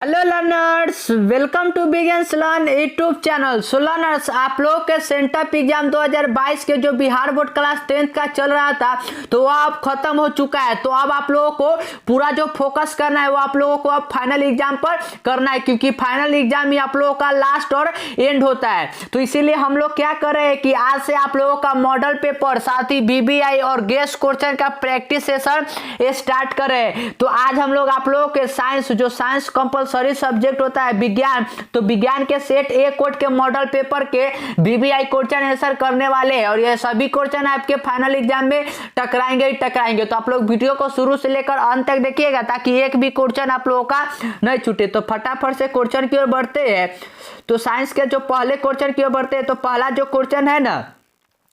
Hello learners, welcome to begins learn YouTube channel. So learners, आप लोग के sent up exam 2022 के जो बिहार बोर्ड क्लास 10th का चल रहा था तो वो अब खत्म हो चुका है। तो अब आप लोगों को पूरा जो फोकस करना है वो आप लोगों को अब फाइनल एग्जाम पर करना है, क्योंकि फाइनल एग्जाम ही आप लोगों का लास्ट और एंड होता है। तो इसीलिए हम लोग क्या कर रहे हैं कि आज से आप लोगों का मॉडल पेपर, साथ ही बीबीआई और गेस्ट क्वेश्चन का प्रैक्टिस सेशन स्टार्ट कर रहे हैं। तो आज हम लोग आप लोगों के साइंस कंपलसरी सब्जेक्ट होता है विज्ञान, तो विज्ञान के सेट ए कोड के मॉडल पेपर के बीबीआई क्वेश्चन आंसर करने वाले हैं, और ये सभी क्वेश्चन आपके फाइनल एग्जाम में टकराएंगे। तो आप लोग वीडियो को शुरू से लेकर अंत तक देखिएगा ताकि एक भी क्वेश्चन आप लोगों का नहीं छूटे। तो फटाफट से क्वेश्चन की ओर बढ़ते हैं। तो साइंस के जो पहले क्वेश्चन की ओर बढ़ते हैं, तो पहला जो क्वेश्चन है ना,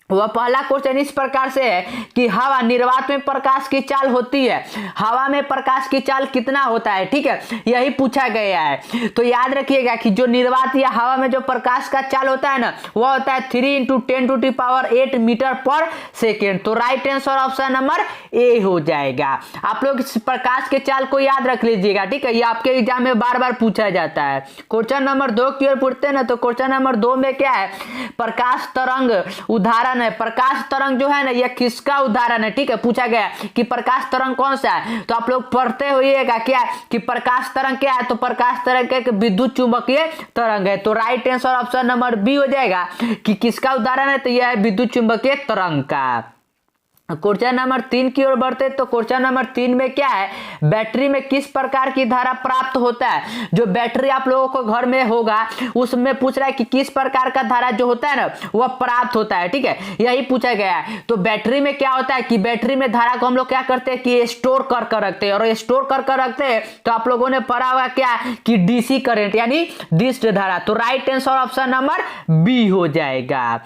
वह पहला क्वेश्चन इस प्रकार से है कि हवा निर्वात में प्रकाश की चाल होती है, हवा में प्रकाश की चाल कितना होता है। ठीक है, यही पूछा गया है। तो याद रखिएगा कि जो निर्वात या हवा में जो प्रकाश का चाल होता है ना, वह होता है 3 × 10⁸ मीटर पर सेकेंड। तो right answer option number A हो जाएगा। आप लोग इस प्रकाश के चाल को याद रख लीजिएगा। ठीक है, ये आपके एग्जाम में बार बार पूछा जाता है। क्वेश्चन नंबर 2 की ओर पूछते हैं ना, तो क्वेश्चन नंबर 2 में क्या है, प्रकाश तरंग उदाहरण है। प्रकाश तरंग जो है ना, यह किसका उदाहरण है। ठीक है, पूछा गया कि प्रकाश तरंग कौन सा है। तो आप लोग पढ़ते होइएगा क्या कि प्रकाश तरंग क्या है। तो प्रकाश तरंग एक विद्युत चुंबकीय तरंग है। तो right answer option number B हो जाएगा कि किसका उदाहरण है। तो यह है विद्युत चुंबकीय तरंग का। क्वेश्चन नंबर 3 की ओर बढ़ते, तो क्वेश्चन नंबर 3 में क्या है, बैटरी में किस प्रकार की धारा प्राप्त होता है। जो बैटरी आप लोगों को घर में होगा उसमें पूछ रहा है कि किस प्रकार का धारा जो होता है ना वह प्राप्त होता है। ठीक है, यही पूछा गया है। तो बैटरी में क्या होता है कि बैटरी में धारा को हम लोग क्या करते हैं कि स्टोर कर रखते हैं, और स्टोर कर रखते हैं। तो आप लोगों ने पढ़ा होगा क्या कि डीसी करंट यानी डिस्क धारा। तो right answer option number B हो जाएगा।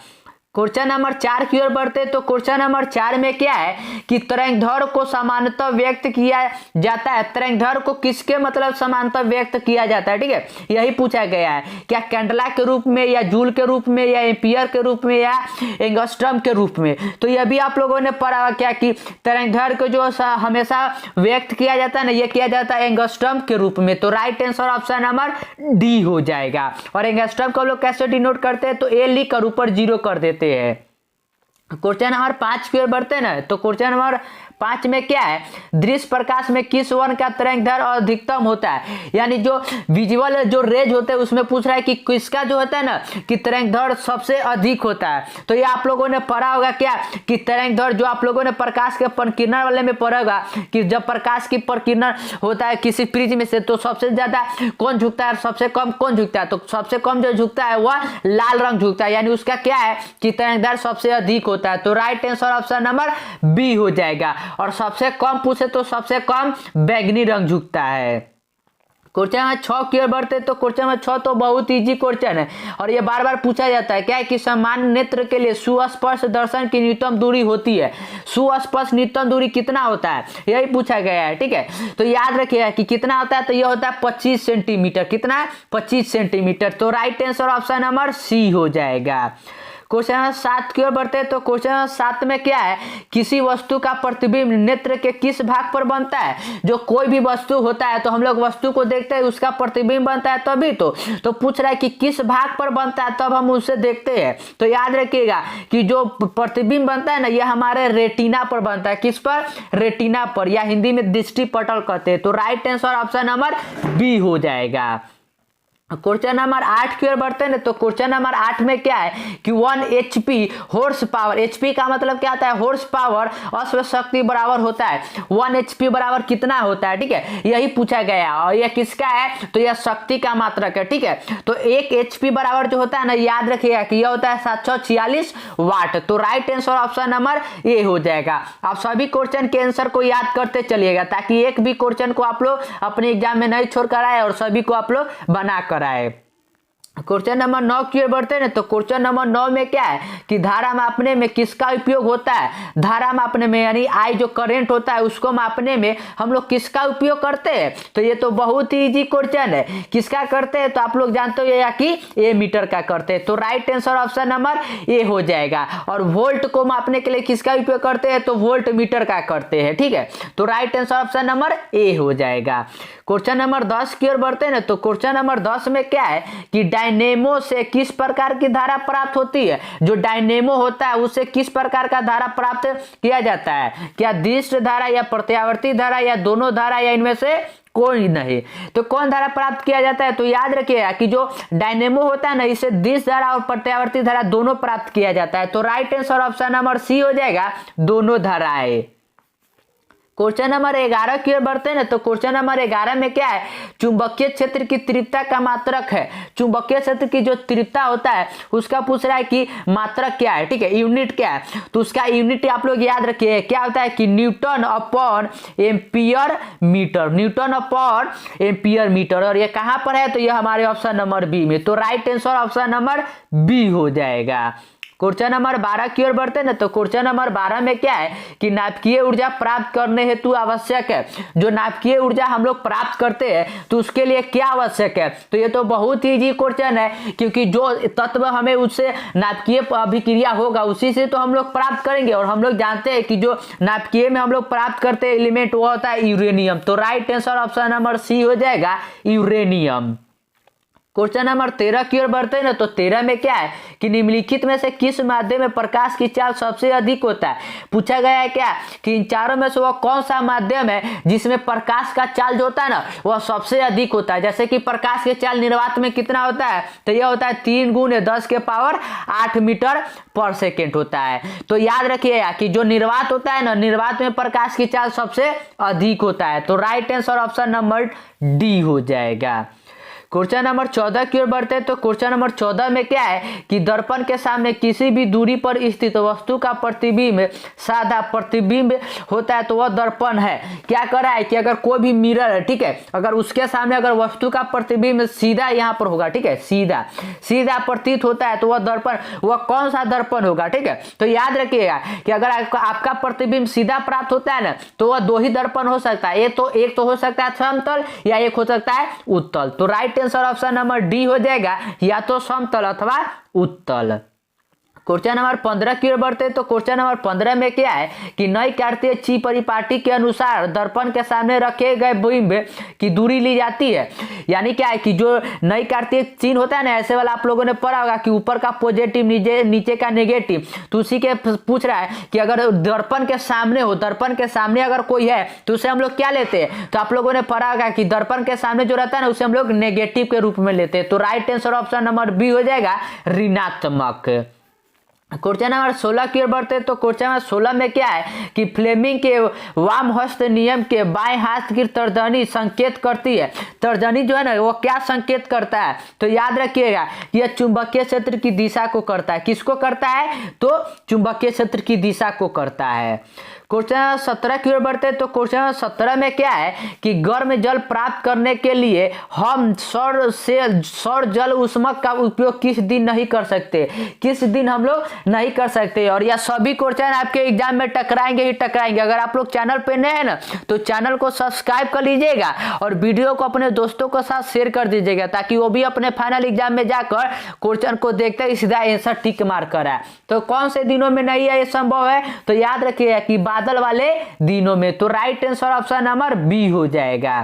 क्वेश्चन नंबर 4 की ओर बढ़ते, तो क्वेश्चन नंबर 4 में क्या है कि तरंगदैर्घ्य को समानतः व्यक्त किया जाता है। तरंगदैर्घ्य को किसके मतलब समानतः व्यक्त किया जाता है। ठीक है, यही पूछा गया है, क्या कैंडला के रूप में, या जूल के रूप में, या एम्पियर के रूप में, या एंगस्ट्रम के रूप में। तो यह भी आप लोगों ने पढ़ा क्या कि तरंगदैर्घ्य को जो हमेशा व्यक्त किया जाता है ना, यह किया जाता है एंगस्ट्रम के रूप में। तो right answer option number D हो जाएगा। और एंगस्ट्रम को हम लोग कैसे डिनोट करते हैं, तो ए लिख कर ऊपर 0 कर देते हैं। क्वेश्चन नंबर 5 की ओर बढ़ते हैं ना, तो क्वेश्चन नंबर 5 में क्या है, दृश्य प्रकाश में किस वर्ण का तरंगदैर्घ्य अधिकतम होता है। यानी जो विजुअल जो रेज होते हैं उसमें पूछ रहा है कि किसका जो होता है ना कि तरंगदैर्घ्य सबसे अधिक होता है। तो ये आप लोगों ने पढ़ा होगा क्या कि तरंगदैर्घ्य जो आप लोगों ने प्रकाश के प्रकीर्णन वाले में पढ़ा होगा कि जब प्रकाश की प्रकीर्णन होता है किसी प्रिज्म से, तो सबसे ज्यादा कौन झुकता है और सबसे कम कौन झुकता है। तो सबसे कम जो झुकता है वह लाल रंग झुकता है, यानी उसका क्या है कि तरंगदैर्घ्य सबसे अधिक होता है। तो right answer option number B हो जाएगा। और सबसे कम पूछे तो सबसे कम बैंगनी रंग झुकता है। क्वेश्चन नंबर 6 की ओर बढ़ते, तो क्वेश्चन नंबर 6 तो बहुत इजी क्वेश्चन है, और ये बार बार पूछा जाता है क्या है कि सामान्य नेत्र के लिए सुस्पष्ट दर्शन की न्यूनतम दूरी होती है। सुस्पष्ट न्यूनतम दूरी कितना होता है, यही पूछा गया है। ठीक है, तो याद रखिएगा कि कितना होता है, तो यह होता है 25 सेंटीमीटर। कितना, 25 सेंटीमीटर। तो right answer option number C हो जाएगा। क्वेश्चन नंबर 7 की ओर बढ़ते हैं, तो क्वेश्चन नंबर 7 में क्या है, किसी वस्तु का प्रतिबिंब नेत्र के किस भाग पर बनता है। जो कोई भी वस्तु होता है तो हम लोग वस्तु को देखते हैं, उसका प्रतिबिंब बनता है तभी तो पूछ रहा है कि किस भाग पर बनता है, तब हम उसे देखते हैं। तो याद रखिएगा कि जो प्रतिबिंब बनता है ना, यह हमारे रेटिना पर बनता है। किस पर, रेटिना पर, या हिंदी में दृष्टि पटल कहते हैं। तो right answer option number B हो जाएगा। क्वेश्चन नंबर 8 की ओर बढ़ते हैं, तो क्वेश्चन नंबर 8 में क्या है कि 1 HP हॉर्स पावर, HP का मतलब क्या होता है, हॉर्स पावर, अश्व शक्ति बराबर होता है 1 HP बराबर कितना होता है। ठीक है, यही पूछा गया, और यह किसका है, तो यह शक्ति का मात्रक है। ठीक है, तो 1 HP बराबर जो होता है ना, याद रखिएगा कि यह होता है 746 वाट। तो right answer option number A हो जाएगा। आप सभी क्वेश्चन के आंसर को याद करते चलिएगा ताकि एक भी क्वेश्चन को आप लोग अपने एग्जाम में नहीं छोड़ कर आए और सभी को आप लोग बना कर आए। क्वेश्चन नंबर 9 की ओर बढ़ते हैं ना, तो क्वेश्चन नंबर 9 में क्या है कि धारा मापने में किसका उपयोग होता है? धारा मापने में यानी आई जो करंट होता है उसको मापने में हम लोग किसका उपयोग करते हैं? तो ये तो बहुत ही इजी क्वेश्चन है। किसका करते हैं? तो आप लोग जानते हो या कि ए मीटर का करते हैं। तो right answer option number A हो जाएगा। और वोल्ट को मापने के लिए किसका उपयोग करते हैं? तो वोल्ट मीटर का करते हैं। ठीक है, तो right answer option number A हो जाएगा। क्वेश्चन नंबर 10 की ओर बढ़ते हैं ना, तो क्वेश्चन नंबर 10 में क्या है कि डायनेमो से किस प्रकार की धारा प्राप्त होती है? जो डायनेमो होता है उससे किस प्रकार का धारा प्राप्त किया जाता है? क्या दिष्ट धारा या प्रत्यावर्ती धारा या दोनों धारा या इनमें से कोई नहीं? तो कौन धारा प्राप्त किया जाता है? तो याद रखिएगा कि जो डायनेमो होता है ना इससे दिष्ट धारा और प्रत्यावर्ती धारा दोनों प्राप्त किया जाता है। तो right answer option number C हो जाएगा, दोनों धाराएं। क्वेश्चन नंबर 11 की ओर बढ़ते हैं ना, तो क्वेश्चन नंबर 11 में क्या है? चुंबकीय क्षेत्र की तीव्रता का मात्रक है। चुंबकीय क्षेत्र की जो तीव्रता होता है उसका पूछ रहा है कि मात्रक क्या है। ठीक है, यूनिट क्या है? तो उसका यूनिट आप लोग याद रखिए क्या होता है कि newton upon ampere metre. Newton upon ampere metre. और ये कहां पर है? तो ये हमारे ऑप्शन नंबर बी में। तो right answer option number B हो जाएगा। क्वेश्चन नंबर 12 की ओर बढ़ते हैं ना, तो क्वेश्चन नंबर 12 में क्या है कि नाभिकीय ऊर्जा प्राप्त करने हेतु आवश्यक है। जो नाभिकीय ऊर्जा हम लोग प्राप्त करते हैं तो उसके लिए क्या आवश्यक है? तो ये तो बहुत ही इजी क्वेश्चन है, क्योंकि जो तत्व हमें उससे नाभिकीय अभिक्रिया होगा उसी से तो हम लोग प्राप्त करेंगे। और हम लोग जानते हैं कि जो नाभिकीय में हम लोग प्राप्त करते हैं एलिमेंट वो होता है यूरेनियम। तो right answer option number C हो जाएगा, यूरेनियम। क्वेश्चन नंबर 13 की ओर बढ़ते हैं ना, तो 13 में क्या है कि निम्नलिखित में से किस माध्यम में प्रकाश की चाल सबसे अधिक होता है? पूछा गया है क्या कि इन चारों में से वह कौन सा माध्यम है जिसमें प्रकाश का चाल जो होता है ना वह सबसे अधिक होता है? जैसे कि प्रकाश की चाल निर्वात में कितना होता है? तो यह होता है 3 × 10⁸ मीटर पर सेकेंड होता है। तो याद रखिएगा कि जो निर्वात होता है ना, निर्वात में प्रकाश की चाल सबसे अधिक होता है। तो right answer option number D हो जाएगा। क्वेश्चन नंबर 14 की ओर बढ़ते हैं, तो क्वेश्चन नंबर 14 में क्या है कि दर्पण के सामने किसी भी दूरी पर स्थित वस्तु का प्रतिबिंब साधा प्रतिबिंब होता है तो वह दर्पण है। क्या कर रहा है कि अगर कोई भी मिरर है, ठीक है, अगर उसके सामने अगर वस्तु का प्रतिबिंब सीधा यहाँ पर होगा, ठीक है, सीधा सीधा प्रतीत होता है तो वह दर्पण, वह कौन सा दर्पण होगा? ठीक है, तो याद रखिएगा कि अगर आपका प्रतिबिंब सीधा प्राप्त होता है ना तो वह दो ही दर्पण हो सकता है। एक तो हो सकता है समतल या एक हो सकता है उत्तल। तो right answer option number D हो जाएगा, या तो समतल अथवा उत्तल। क्वेश्चन नंबर 15 की ओर बढ़ते हैं, तो क्वेश्चन नंबर 15 में क्या है कि नई कार्तीय ची परिपाटी के अनुसार दर्पण के सामने रखे गए बिंब की दूरी ली जाती है। यानी क्या है कि जो नई कार्तीय चिन्ह होता है ना, ऐसे वाला आप लोगों ने पढ़ा होगा कि ऊपर का पॉजिटिव नीचे का नेगेटिव। तो उसी के पूछ रहा है कि अगर दर्पण के सामने हो, दर्पण के सामने अगर कोई है तो उसे हम लोग क्या लेते हैं? तो आप लोगों ने पढ़ा होगा कि दर्पण के सामने जो रहता है ना उसे हम लोग नेगेटिव के रूप में लेते हैं। तो right answer option number B हो जाएगा, ऋणात्मक। क्वेश्चन नंबर 16 की ओर बढ़ते हैं, तो क्वेश्चन नंबर 16 में क्या है कि फ्लेमिंग के वाम हस्त नियम के बाएं हाथ की तर्जनी संकेत करती है। तर्जनी जो है ना वो क्या संकेत करता है? तो याद रखिएगा यह चुंबकीय क्षेत्र की दिशा को करता है। किसको करता है? तो चुंबकीय क्षेत्र की दिशा को करता है। क्वेश्चन 17 की ओर बढ़ते हैं, तो क्वेश्चन 17 में क्या है कि गर्म जल प्राप्त करने के लिए हम सौर जल ऊष्मक का उपयोग किस दिन नहीं कर सकते? किस दिन हम लोग नहीं कर सकते? और यह सभी क्वेश्चन आपके एग्जाम में टकराएंगे ही टकराएंगे। अगर आप लोग चैनल पे नए हैं ना तो चैनल को सब्सक्राइब कर लीजिएगा और वीडियो को अपने दोस्तों के साथ शेयर कर दीजिएगा ताकि वो भी अपने फाइनल एग्जाम में जाकर क्वेश्चन को देखते ही सीधा आंसर टिक मार कर आए। तो कौन से दिनों में नहीं है ये संभव है? तो याद रखिएगा कि बादल वाले दिनों में। तो right answer option number B हो जाएगा।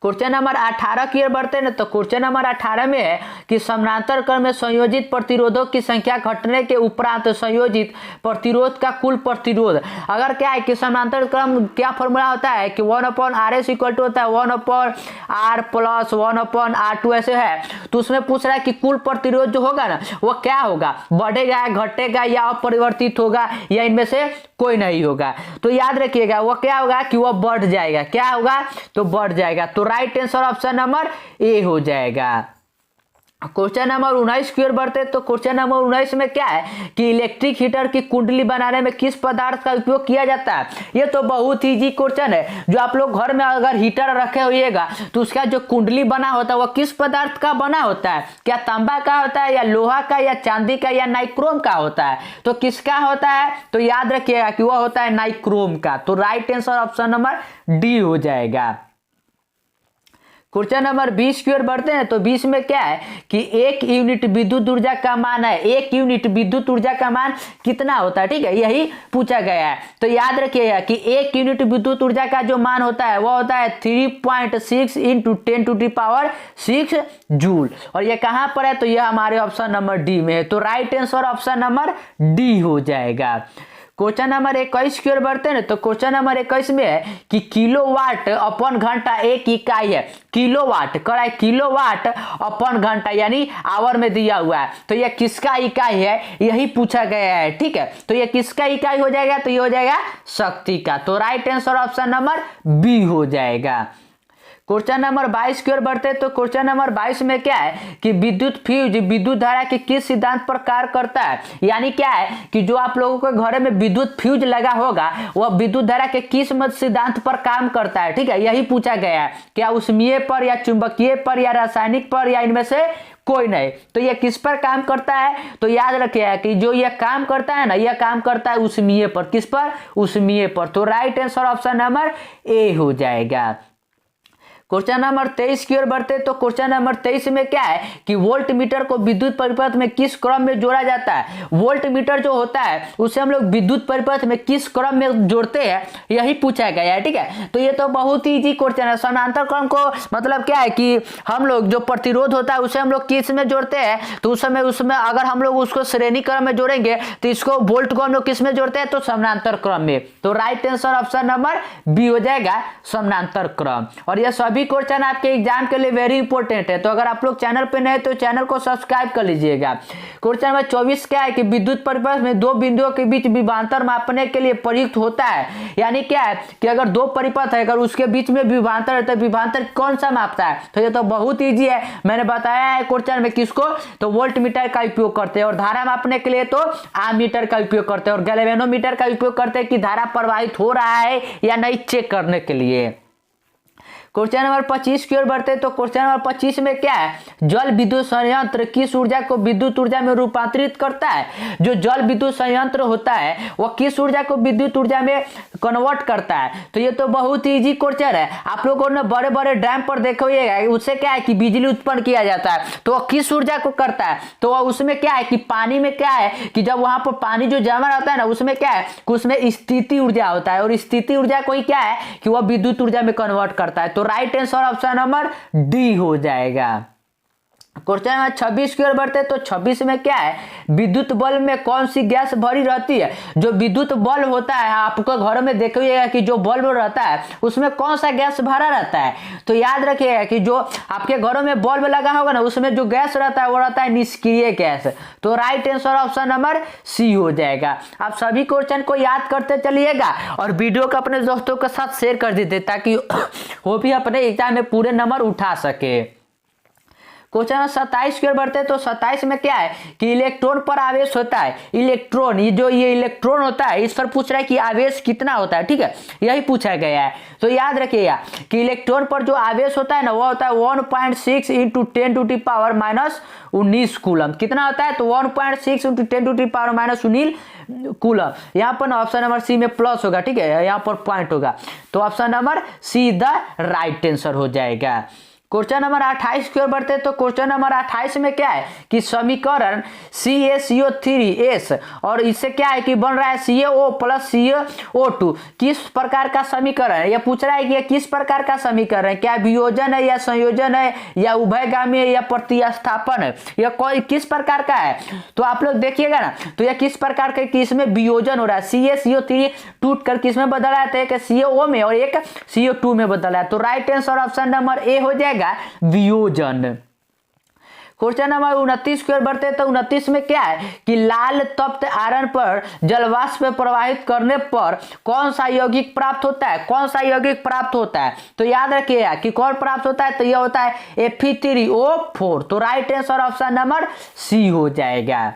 क्वेश्चन नंबर 18 की ओर बढ़ते हैं ना, तो क्वेश्चन नंबर 18 में है कि समानांतर क्रम में संयोजित प्रतिरोधों की संख्या घटने के उपरांत संयोजित प्रतिरोध का कुल प्रतिरोध। अगर क्या है कि समानांतर क्रम क्या फॉर्मूला होता है कि 1/RS इक्वल टू होता है 1/R + 1/R2 ऐसे है। तो उसमें पूछ रहा है कि कुल प्रतिरोध जो होगा ना वो क्या होगा? बढ़ेगा, घटेगा या अपरिवर्तित होगा या इनमें से कोई नहीं होगा? तो याद रखिएगा वो क्या होगा कि वो बढ़ जाएगा। क्या होगा? तो बढ़ जाएगा। तो right answer option number A हो जाएगा। क्वेश्चन नंबर 19 की ओर बढ़ते तो क्वेश्चन नंबर 19 में क्या है कि इलेक्ट्रिक हीटर की कुंडली बनाने में किस पदार्थ का उपयोग किया जाता है। ये तो बहुत ही इजी क्वेश्चन है। जो आप लोग घर में अगर हीटर रखे होइएगा तो उसका जो कुंडली बना होता है वो किस पदार्थ का बना होता है, क्या तांबा का होता है या लोहा का या चांदी का या नाइक्रोम का होता है। तो किसका होता है, तो याद रखिएगा कि वह होता है नाइक्रोम का। तो right answer option number D हो जाएगा। क्वेश्चन नंबर 20 की ओर बढ़ते हैं तो 20 में क्या है कि 1 यूनिट विद्युत ऊर्जा का मान है, 1 यूनिट विद्युत ऊर्जा का मान कितना होता है, ठीक है, यही पूछा गया है। तो याद रखिएगा कि 1 यूनिट विद्युत ऊर्जा का जो मान होता है वो होता है 3.6 × 10⁻⁶ जूल। और ये कहां पर है, तो ये हमारे ऑप्शन नंबर डी में है। तो right answer option number D हो जाएगा। क्वेश्चन नंबर 21 की ओर बढ़ते हैं तो क्वेश्चन नंबर 21 में है कि किलोवाट अपन घंटा एक इकाई है। किलोवाट कराए, किलोवाट अपन घंटा यानी आवर में दिया हुआ है। तो यह किसका इकाई है, यही पूछा गया है, ठीक है। तो यह किसका इकाई हो जाएगा, तो ये हो जाएगा शक्ति का। तो right answer option number B हो जाएगा। क्वेश्चन नंबर 22 की ओर बढ़ते तो क्वेश्चन नंबर 22 में क्या है कि विद्युत फ्यूज विद्युत धारा के किस सिद्धांत पर कार्य करता है। यानी क्या है कि जो आप लोगों के घर में विद्युत फ्यूज लगा होगा वह विद्युत धारा के किस सिद्धांत पर काम करता है, ठीक है, यही पूछा गया है। क्या ऊष्मीय पर या चुंबकीय पर या रासायनिक पर या इनमें से कोई नहीं। तो यह किस पर काम करता है, तो याद रखिएगा कि जो यह काम करता है ना, यह काम करता है ऊष्मीय पर। किस पर, ऊष्मीय पर। तो right answer option number A हो जाएगा। क्वेश्चन नंबर 23 की ओर बढ़ते तो क्वेश्चन नंबर 23 में क्या है कि वोल्ट मीटर को विद्युत परिपथ में किस क्रम में जोड़ा जाता है। वोल्ट मीटर जो होता है उसे हम लोग विद्युत परिपथ में किस क्रम में जोड़ते हैं, यही पूछा गया है, ठीक है। तो ये तो बहुत ही इजी क्वेश्चन है। समानांतर क्रम को मतलब क्या है कि हम लोग जो प्रतिरोध होता है उसे हम लोग किस में जोड़ते हैं, तो उस समय उसमें अगर हम लोग उसको श्रेणी क्रम में जोड़ेंगे तो इसको वोल्ट को हम लोग किस में जोड़ते हैं, तो समानांतर क्रम में। तो right answer option number B हो जाएगा, समानांतर क्रम। और यह सभी क्वेश्चन आपके एग्जाम के लिए वेरी इंपॉर्टेंट है। तो अगर आप लोग चैनल पे नए तो चैनल को सब्सक्राइब कर लीजिएगा। क्वेश्चन नंबर 24 क्या है कि विद्युत परिपथ में दो बिंदुओं के बीच विभवांतर मापने के लिए प्रयुक्त होता है। यानी क्या है कि अगर दो परिपथ है, अगर उसके बीच में विभवांतर है तो विभवांतर कौन सा मापता है। तो ये तो बहुत ईजी है, मैंने बताया है क्वेश्चन में किसको, तो वोल्ट मीटर का उपयोग करते हैं। और धारा मापने के लिए तो आमीटर का उपयोग करते हैं और गैल्वेनोमीटर का उपयोग करते हैं कि धारा प्रवाहित हो रहा है या नहीं चेक करने के लिए। क्वेश्चन नंबर 25 की ओर बढ़ते तो क्वेश्चन नंबर 25 में क्या है, जल विद्युत संयंत्र किस ऊर्जा को विद्युत ऊर्जा में रूपांतरित करता है। जो जल विद्युत संयंत्र होता है वह किस ऊर्जा को विद्युत ऊर्जा में कन्वर्ट करता है। तो ये तो बहुत ही इजी क्वेश्चन है। आप लोगों ने बड़े बड़े डैम पर देखिएगा उससे क्या है कि बिजली उत्पन्न किया जाता है, तो वह किस ऊर्जा को करता है, तो वह उसमें क्या है कि पानी में क्या है कि जब वहां पर पानी जो जमा रहता है ना उसमें क्या है कि उसमें स्थिति ऊर्जा होता है और स्थिति ऊर्जा को ही क्या है कि वह विद्युत ऊर्जा में कन्वर्ट करता है। तो right answer option number D हो जाएगा। क्वेश्चन नंबर 26 की ओर बढ़ते तो 26 में क्या है, विद्युत बल्ब में कौन सी गैस भरी रहती है। जो विद्युत बल्ब होता है आपको घर में देखिएगा कि जो बल्ब रहता है उसमें कौन सा गैस भरा रहता है। तो याद रखिएगा कि जो आपके घरों में बल्ब लगा होगा ना उसमें जो गैस रहता है वो रहता है निष्क्रिय गैस। तो right answer option number C हो जाएगा। आप सभी क्वेश्चन को याद करते चलिएगा और वीडियो को अपने दोस्तों के साथ शेयर कर दीजिए ताकि वो भी अपने एग्जाम में पूरे नंबर उठा सके। क्वेश्चन 27 की ओर बढ़ते हैं तो 27 में क्या है कि इलेक्ट्रॉन पर आवेश होता है। इलेक्ट्रॉन ये इलेक्ट्रॉन होता है इस पर पूछ रहा है कि आवेश कितना होता है, ठीक है, यही पूछा गया है। तो याद रखिएगा कि इलेक्ट्रॉन पर जो आवेश होता है ना वो होता है 1.6 × 10⁻⁹ कूलम। कितना होता है, तो 1.6 × 10⁻⁻19 कूलम। यहाँ पर ऑप्शन नंबर सी में प्लस होगा, ठीक है, यहाँ पर पॉइंट होगा। तो option number see the right answer हो जाएगा। क्वेश्चन नंबर 28 की ओर बढ़ते तो क्वेश्चन नंबर 28 में क्या है कि समीकरण CaCO3S और इससे क्या है कि बन रहा है CaO + CO2 किस प्रकार का समीकरण है। यह पूछ रहा है कि यह किस प्रकार का समीकरण है, क्या वियोजन है या संयोजन है या उभयगामी है या प्रतिस्थापन है, यह कोई किस प्रकार का है। तो आप लोग देखिएगा ना तो यह किस प्रकार का कि इसमें वियोजन हो रहा है। CaCO3 टूट कर किस में बदल रहा है, तो एक CaO में और एक CO2 में बदल रहा है। तो right answer option number A हो जाएगा वियोजन। क्वेश्चन नंबर 29 की ओर बढ़ते हैं। तो 29 में क्या है कि लाल तप्त आयरन पर जलवाष्प में प्रवाहित करने पर कौन सा यौगिक प्राप्त होता है, कौन सा यौगिक प्राप्त होता है? तो याद रखिएगा कि कौन प्राप्त होता है, तो यह होता है Fe3O4। तो right answer option number C हो जाएगा।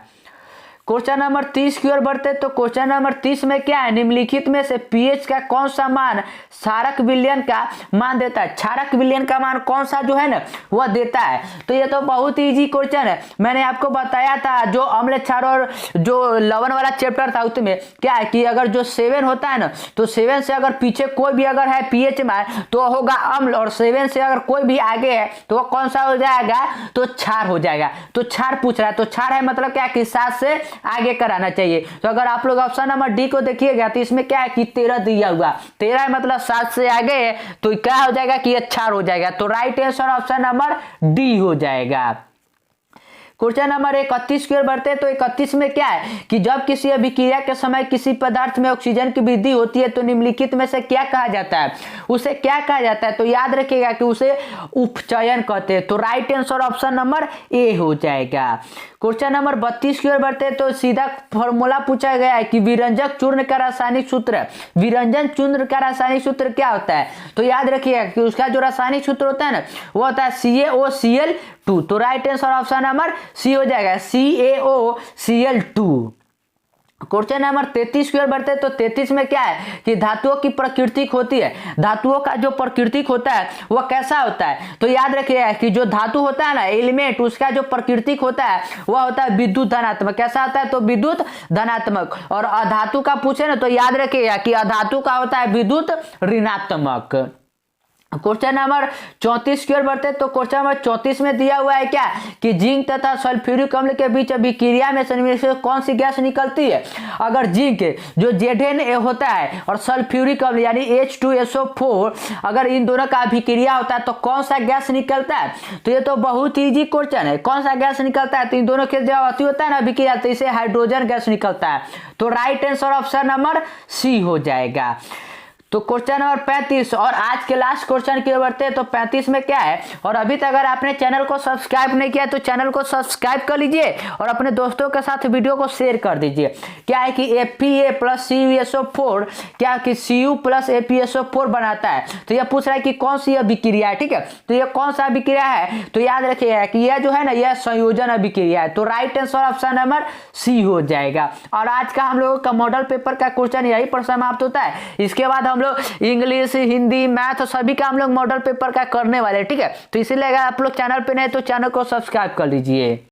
क्वेश्चन नंबर 30 की ओर बढ़ते तो क्वेश्चन नंबर 30 में क्या है, निम्नलिखित में से पीएच का कौन सा मान क्षारक विलयन का मान देता है? क्षारक विलयन का मान कौन सा जो है ना वह देता है? तो ये तो बहुत इजी क्वेश्चन है। मैंने आपको बताया था जो अम्ल क्षार और जो लवण वाला चैप्टर था उसमें क्या है कि अगर जो 7 होता है ना तो 7 से अगर पीछे कोई भी अगर है पीएच मान तो होगा अम्ल, और 7 से अगर कोई भी आगे है तो वह कौन सा हो जाएगा? तो क्षार हो जाएगा। तो क्षार पूछ रहा है, तो क्षार है मतलब क्या कि 7 से आगे कराना चाहिए। तो अगर आप लोग ऑप्शन नंबर डी को देखिएगा तो इसमें क्या है कि 13 दिया हुआ, 13 मतलब 7 से आगे है तो क्या हो जाएगा कि ये क्षार हो जाएगा। तो right answer option number D हो जाएगा। क्वेश्चन नंबर 31 की ओर बढ़ते हैं। तो 31 में क्या है कि जब किसी अभिक्रिया के समय किसी पदार्थ में ऑक्सीजन की वृद्धि होती है तो निम्नलिखित में से क्या कहा जाता है? उसे क्या कहा जाता है? तो याद रखिएगा कि उसे उपचयन कहते हैं। तो right answer option number A हो जाएगा। क्वेश्चन नंबर 32 की ओर बढ़ते हैं। तो सीधा फॉर्मूला पूछा गया है कि विरंजक चूर्ण का रासायनिक सूत्र, विरंजन चूर्ण का रासायनिक सूत्र क्या होता है? तो याद रखिएगा कि उसका जो रासायनिक सूत्र होता है ना वो होता है CaOCl2। तो right answer option number C हो जाएगा, CaOCl2। क्वेश्चन नंबर 33 की ओर बढ़ते हैं। तो 33 में क्या है कि धातुओं की प्राकृतिक होती है, धातुओं का जो प्राकृतिक होता है वह कैसा होता है? तो याद रखिएगा कि जो धातु होता है ना एलिमेंट उसका जो प्राकृतिक होता है वह होता है विद्युत धनात्मक। कैसा होता है? तो विद्युत धनात्मक। और अधातु का पूछे ना तो याद रखिएगा कि अधातु का होता है विद्युत ऋणात्मक। क्वेश्चन नंबर 34 की ओर बढ़ते हैं। तो क्वेश्चन नंबर 34 में दिया हुआ है क्या कि जिंक तथा सल्फ्यूरिक अम्ल के बीच अभिक्रिया में से कौन सी गैस निकलती है? अगर जिंक जो Zn होता है और सल्फ्यूरिक अम्ल यानी H2SO4 अगर इन दोनों का अभिक्रिया होता है तो कौन सा गैस निकलता है? तो ये तो बहुत इजी क्वेश्चन है। कौन सा गैस निकलता है? तो इन दोनों के जब अति होता है ना अभिक्रिया तो इसे हाइड्रोजन गैस निकलता है। तो right answer option number C हो जाएगा। तो क्वेश्चन नंबर 35 और आज के लास्ट क्वेश्चन की ओर बढ़ते हैं। तो 35 में क्या है, और अभी तक अगर आपने चैनल को सब्सक्राइब नहीं किया तो चैनल को सब्सक्राइब कर लीजिए और अपने दोस्तों के साथ वीडियो को शेयर कर दीजिए। क्या है कि FeA प्लस CuSO4 क्या कि Cu प्लस ApSO4 बनाता है। तो यह पूछ रहा है कि कौन सी अभिक्रिया है, ठीक है। तो यह कौन सा अभिक्रिया है? तो याद रखिएगा कि यह जो है ना यह संयोजन अभिक्रिया है। तो right answer option number C हो जाएगा। और आज का हम लोगों का मॉडल पेपर का क्वेश्चन यही पर समाप्त होता है। इसके बाद हम लोग इंग्लिश, हिंदी, मैथ सभी का हम लोग मॉडल पेपर का करने वाले, ठीक है। तो इसीलिए अगर आप लोग चैनल पे नए तो चैनल को सब्सक्राइब कर लीजिए।